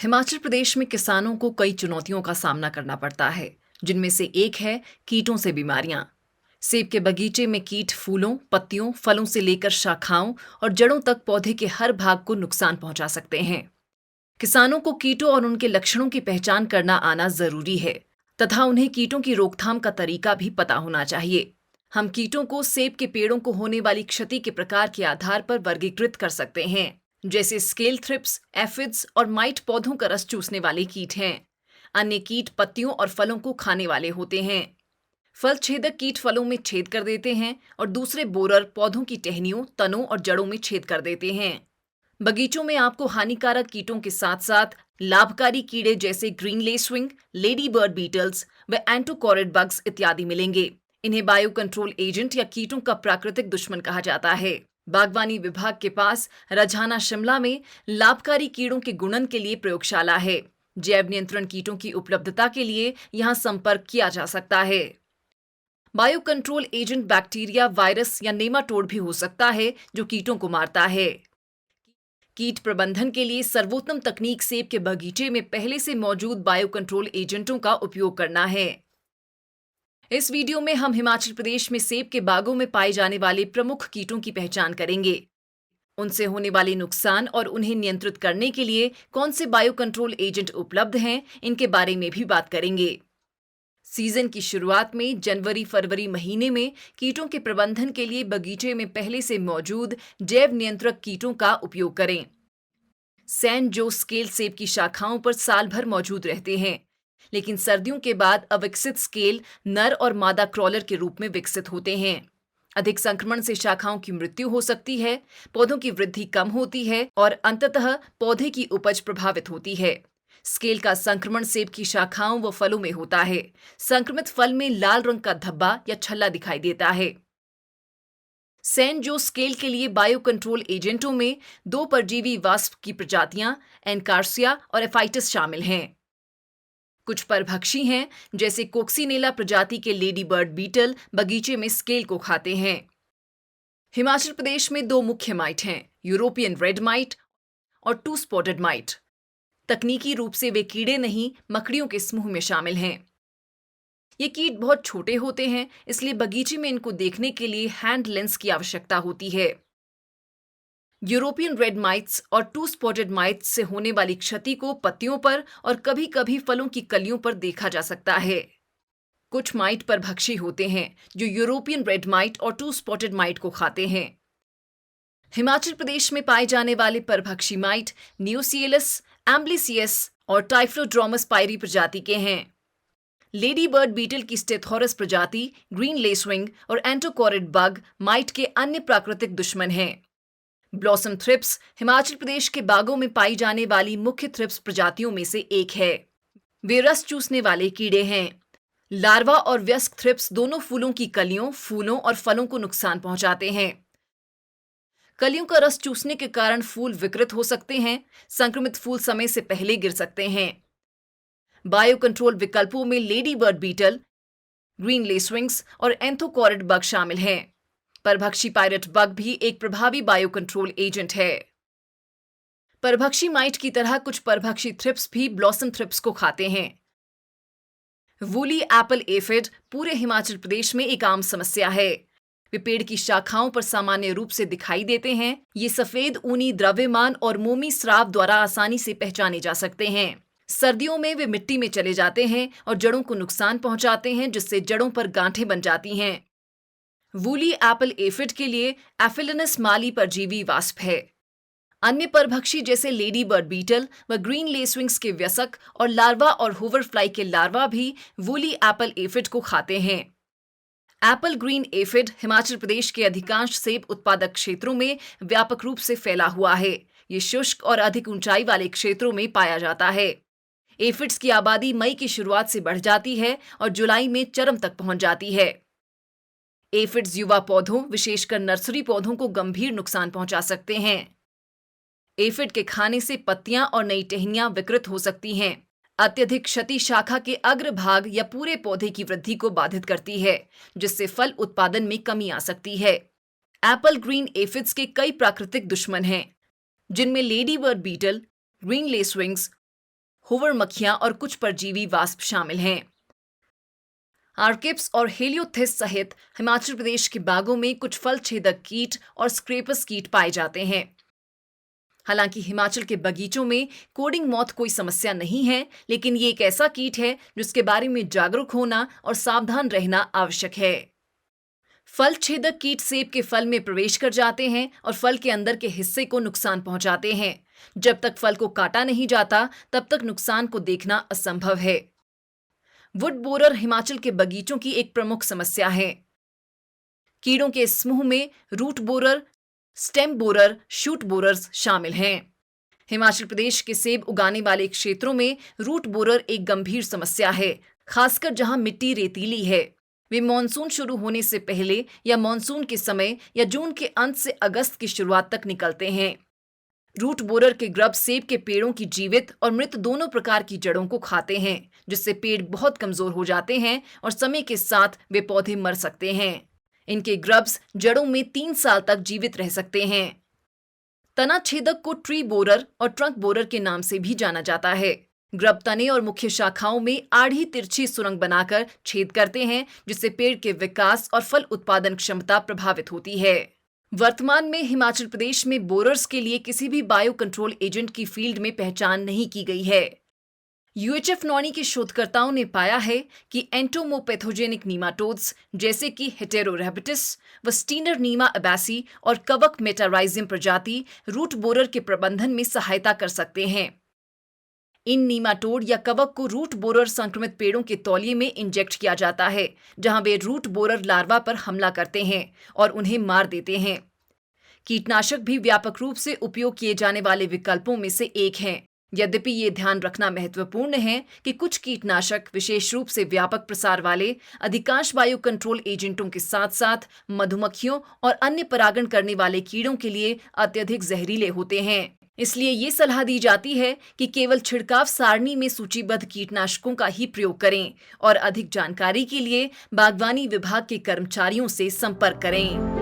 हिमाचल प्रदेश में किसानों को कई चुनौतियों का सामना करना पड़ता है, जिनमें से एक है कीटों से बीमारियां। सेब के बगीचे में कीट फूलों, पत्तियों, फलों से लेकर शाखाओं और जड़ों तक पौधे के हर भाग को नुकसान पहुंचा सकते हैं। किसानों को कीटों और उनके लक्षणों की पहचान करना आना जरूरी है तथा उन्हें कीटों की रोकथाम का तरीका भी पता होना चाहिए। हम कीटों को सेब के पेड़ों को होने वाली क्षति के प्रकार के आधार पर वर्गीकृत कर सकते हैं, जैसे स्केल थ्रिप्स, एफिड्स और माइट पौधों का रस चूसने वाले कीट हैं। अन्य कीट पत्तियों और फलों को खाने वाले होते हैं। फल छेदक कीट फलों में छेद कर देते हैं और दूसरे बोरर पौधों की टहनियों, तनों और जड़ों में छेद कर देते हैं। बगीचों में आपको हानिकारक कीटों के साथ साथ लाभकारी कीड़े जैसे green lacewing, lady bird beetles व एंटोकॉरिड बग्स इत्यादि मिलेंगे। इन्हें बायो कंट्रोल एजेंट या कीटों का प्राकृतिक दुश्मन कहा जाता है। बागवानी विभाग के पास रझाना शिमला में लाभकारी कीड़ों के गुणन के लिए प्रयोगशाला है। जैव नियंत्रण कीटों की उपलब्धता के लिए यहां संपर्क किया जा सकता है। Bio control agent bacteria, virus या नेमाटोड भी हो सकता है जो कीटों को मारता है। कीट प्रबंधन के लिए सर्वोत्तम तकनीक सेब के बगीचे में पहले से मौजूद बायो कंट्रोल एजेंटों का उपयोग करना है। इस वीडियो में हम हिमाचल प्रदेश में सेब के बागों में पाए जाने वाले प्रमुख कीटों की पहचान करेंगे, उनसे होने वाले नुकसान और उन्हें नियंत्रित करने के लिए कौन से बायो कंट्रोल एजेंट उपलब्ध हैं, इनके बारे में भी बात करेंगे। सीजन की शुरुआत में जनवरी-फरवरी महीने में कीटों के प्रबंधन के लिए बगीचे में पहले से मौजूद जैव नियंत्रक कीटों का उपयोग करें। सैन जो स्केल सेब की शाखाओं पर साल भर मौजूद रहते हैं, लेकिन सर्दियों के बाद अविकसित स्केल नर और मादा क्रॉलर के रूप में विकसित होते हैं। अधिक संक्रमण से शाखाओं की मृत्यु हो सकती है, पौधों की वृद्धि कम होती है और अंततः पौधे की उपज प्रभावित होती है। स्केल का संक्रमण सेब की शाखाओं व फलों में होता है। संक्रमित फल में लाल रंग का धब्बा या छल्ला दिखाई देता है। सैन जो स्केल के लिए बायो कंट्रोल एजेंटों में दो परजीवी वास्प की प्रजातियां एनकार्सिया और एफाइटिस शामिल हैं। कुछ परभक्षी हैं, जैसे कोक्सीनेला प्रजाति के लेडी बर्ड बीटल बगीचे में स्केल को खाते हैं। हिमाचल प्रदेश में दो मुख्य माइट हैं, यूरोपियन रेड माइट और टू स्पॉटेड माइट। तकनीकी रूप से वे कीड़े नहीं, मकड़ियों के समूह में शामिल हैं। ये कीट बहुत छोटे होते हैं, इसलिए बगीचे में इनको देखने के लिए हैंड लेंस की आवश्यकता होती है। यूरोपियन रेड माइट्स और टू स्पॉटेड माइट्स से होने वाली क्षति को पत्तियों पर और कभी-कभी फलों की कलियों पर देखा जा सकता है। कुछ माइट परभक्षी होते हैं जो यूरोपियन रेड माइट और टू स्पॉटेड माइट को खाते हैं। हिमाचल प्रदेश में पाए जाने वाले परभक्षी माइट न्यूसियलस, एम्ब्लिसियस और टाइफ्लोड्रोमस पायरी प्रजाति के हैं। लेडी बर्ड बीटल की स्टेथोरस प्रजाति, ग्रीन लेसविंग और एंटोकॉरिड बग माइट के अन्य प्राकृतिक दुश्मन हैं। ब्लॉसम थ्रिप्स हिमाचल प्रदेश के बागों में पाई जाने वाली मुख्य थ्रिप्स प्रजातियों में से एक है। वे रस चूसने वाले कीड़े हैं। लार्वा और वयस्क थ्रिप्स दोनों फूलों की कलियों, फूलों और फलों को नुकसान पहुंचाते हैं। कलियों का रस चूसने के कारण फूल विकृत हो सकते हैं। संक्रमित फूल समय से पहले गिर सकते हैं। बायो कंट्रोल विकल्पों में lady bird beetle, green lacewings और एंथोकॉरिड बग शामिल हैं। परभक्षी पायरेट बग भी एक प्रभावी बायो कंट्रोल एजेंट है। परभक्षी माइट की तरह कुछ परभक्षी थ्रिप्स भी ब्लॉसम थ्रिप्स को खाते हैं। वूली एप्पल एफिड पूरे हिमाचल प्रदेश में एक आम समस्या है। वे पेड़ की शाखाओं पर सामान्य रूप से दिखाई देते हैं। ये सफेद ऊनी द्रव्यमान और मोमी स्राव द्वारा आसानी से पहचाने जा सकते हैं। सर्दियों में वे मिट्टी में चले जाते हैं और जड़ों को नुकसान पहुंचाते हैं, जिससे जड़ों पर गांठें बन जाती हैं। वूली एप्पल एफिड के लिए एफिलिनस माली परजीवी वास्प है। अन्य परभक्षी जैसे लेडी बर्ड बीटल व ग्रीन लेसविंग्स के व्यसक और लार्वा और होवरफ्लाई के लार्वा भी वूली एप्पल एफिड को खाते हैं। Apple green aphid Himachal Pradesh के अधिकांश सेब उत्पादक क्षेत्रों में व्यापक रूप से फैला हुआ है। ये शुष्क और अधिक ऊंचाई वाले क्षेत्रों में पाया जाता है। एफिड्स की आबादी मई की शुरुआत से बढ़ जाती है और जुलाई में चरम तक पहुंच जाती है। एफिड्स युवा पौधों, विशेषकर नर्सरी पौधों को गंभीर नुकसान पहुंचा सकते हैं। एफिड के खाने से पत्तियां और नई टहनियां विकृत हो सकती हैं। अत्यधिक क्षति शाखा के अग्रभाग या पूरे पौधे की वृद्धि को बाधित करती है, जिससे फल उत्पादन में कमी आ सकती है। एप्पल ग्रीन एफिड्स के कई प्राकृतिक दुश्मन हैं, जिनमें lady bird beetle, green lacewings hover मक्खियां और कुछ परजीवी वाष्प शामिल हैं। आर्किप्स और हेलियोथिस सहित हिमाचल प्रदेश के बागों में कुछ फल छेदक कीट और स्क्रेपस कीट पाए जाते हैं। हालांकि हिमाचल के बगीचों में कोडिंग मॉथ कोई समस्या नहीं है, लेकिन ये एक ऐसा कीट है जिसके बारे में जागरूक होना और सावधान रहना आवश्यक है। फल छेदक कीट सेब के फल में प्रवेश कर जाते हैं और फल के अंदर के हिस्से को नुकसान पहुंचाते हैं। जब तक फल को काटा नहीं जाता, तब तक नुकसान को देखना असंभव है। वुड बोरर हिमाचल के बगीचों की एक प्रमुख समस्या है। कीड़ों के इस समूह में root borer, stem borer, shoot borers शामिल हैं। हिमाचल प्रदेश के सेब उगाने वाले क्षेत्रों में रूट बोरर एक गंभीर समस्या है, खासकर जहां मिट्टी रेतीली है। वे मॉनसून शुरू होने से पहले या मॉनसून के समय या जून के अंत से अगस्त की शुरुआत तक निकलते हैं। रूट बोरर के ग्रब सेब के पेड़ों की जीवित और मृत दोनों प्रकार की जड़ों को खाते हैं, जिससे पेड़ बहुत कमजोर हो जाते हैं और समय के साथ वे पौधे मर सकते हैं। इनके ग्रब्स जड़ों में 3 साल तक जीवित रह सकते हैं। तना छेदक को ट्री बोरर और ट्रंक बोरर के नाम से भी जाना जाता है। ग्रब तने और मुख्य शाखाओं में आड़ी तिरछी सुरंग बनाकर छेद करते हैं, जिससे पेड़ के विकास और फल उत्पादन क्षमता प्रभावित होती है। वर्तमान में हिमाचल प्रदेश में बोरर्स के लिए किसी भी बायो कंट्रोल एजेंट की फील्ड में पहचान नहीं की गई है। यूएचएफ नॉनी के शोधकर्ताओं ने पाया है कि एंटोमोपैथोजेनिक नीमाटोड्स जैसे कि हेटेरोरैबिटिस व स्टीनर नीमा एबैसी और कवक मेटाराइजियम प्रजाति रूट बोरर के प्रबंधन में सहायता कर सकते हैं। इन नीमाटोड या कवक को रूट बोरर संक्रमित पेड़ों के तौलिए में इंजेक्ट किया जाता है, जहां वे रूट बोरर लार्वा पर हमला करते हैं और उन्हें मार देते हैं। कीटनाशक भी व्यापक रूप से उपयोग किए जाने वाले विकल्पों में से एक हैं। यद्यपि ये ध्यान रखना महत्वपूर्ण है कि कुछ कीटनाशक, विशेष रूप से व्यापक प्रसार वाले अधिकांश बायो कंट्रोल एजेंटों के साथ साथ मधुमक्खियों और अन्य परागण करने वाले कीड़ों के लिए अत्यधिक जहरीले होते हैं। इसलिए ये सलाह दी जाती है कि केवल छिड़काव सारणी में सूचीबद्ध कीटनाशकों का ही प्रयोग करें और अधिक जानकारी के लिए बागवानी विभाग के कर्मचारियों से संपर्क करें।